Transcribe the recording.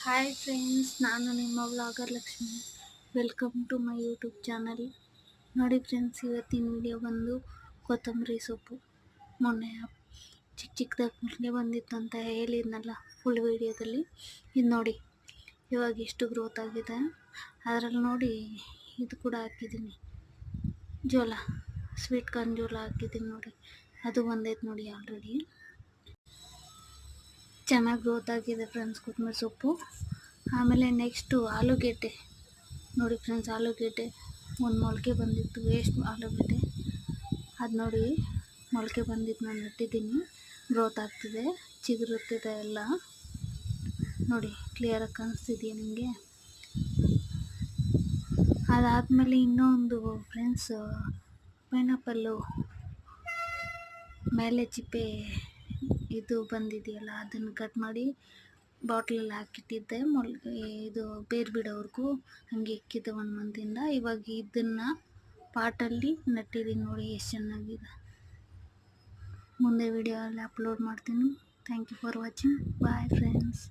Hi friends, ನಾನು ನಿಮ್ಮ vlogger Lakshmi. Welcome to my YouTube channel. ನೋಡಿ ಫ್ರೆಂಡ್ಸ್, ಇವತ್ತಿನ ವಿಡಿಯೋ ಬಂದು ಕೊತ್ತಂಬರಿ ಸೊಪ್ಪು. ಮೊನ್ನೆ ಚಿಕ್ಕದಾಗಿ ಬಂದಿತ್ತು ಅಂತ ಹೇಳಿದ್ನಲ್ಲ ಫುಲ್ ವಿಡಿಯೋದಲ್ಲಿ. ಇದು ನೋಡಿ ಇವಾಗ ಎಷ್ಟು ಗ್ರೋತ್ ಆಗಿದೆ. ಅದರಲ್ಲಿ ನೋಡಿ ಇದು ಕೂಡ ಹಾಕಿದ್ದೀನಿ, ಜೋಳ, ಸ್ವೀಟ್ ಕಾರ್ನ್ ಜೋಳ ಹಾಕಿದ್ದೀನಿ ನೋಡಿ. ಅದು ಬಂದೈತೆ ನೋಡಿ, ಆಲ್ರೆಡಿ ಚೆನ್ನಾಗಿ ಗ್ರೋತ್ ಆಗಿದೆ ಫ್ರೆಂಡ್ಸ್ ಕೊತ್ತಂಬರಿ ಸೊಪ್ಪು. ಆಮೇಲೆ ನೆಕ್ಸ್ಟು ಆಲೂಗೆಡ್ಡೆ ನೋಡಿ ಫ್ರೆಂಡ್ಸ್, ಆಲೂಗೆಡ್ಡೆ ಒಂದು ಮೊಳಕೆ ಬಂದಿತ್ತು, ವೇಸ್ಟ್ ಆಲೂಗೆಡ್ಡೆ. ಅದು ನೋಡಿ ಮೊಳಕೆ ಬಂದಿದ್ದು ನಾನು ನೆಟ್ಟಿದ್ದೀನಿ, ಗ್ರೋತ್ ಆಗ್ತಿದೆ, ಚಿಗುರುತ್ತಿದೆ ಎಲ್ಲ. ನೋಡಿ ಕ್ಲಿಯರಾಗಿ ಕಾಣಿಸ್ತಿದೆಯಾ ನಿಮಗೆ? ಅದಾದಮೇಲೆ ಇನ್ನೊಂದು ಫ್ರೆಂಡ್ಸ್, ಪೈನಾಪಲ್ಲು ಮೇಲೆ ಚಿಪ್ಪೆ ಇದು ಬಂದಿದೆಯಲ್ಲ, ಅದನ್ನು ಕಟ್ ಮಾಡಿ ಬಾಟ್ಲಲ್ಲಿ ಹಾಕಿಟ್ಟಿದ್ದೆ. ಇದು ಬೇರು ಬಿಡೋವರೆಗೂ ಹಂಗೆ ಇಕ್ಕಿದ್ದೆ 1 ಮಂತಿಂದ. ಇವಾಗ ಇದನ್ನು ಪಾಟಲ್ಲಿ ನೆಟ್ಟಿದ್ದೀನಿ ನೋಡಿ, ಎಷ್ಟು ಚೆನ್ನಾಗಿದೆ. ಮುಂದೆ ವಿಡಿಯೋ ಎಲ್ಲ ಅಪ್ಲೋಡ್ ಮಾಡ್ತೀನಿ. Thank you for watching. Bye friends.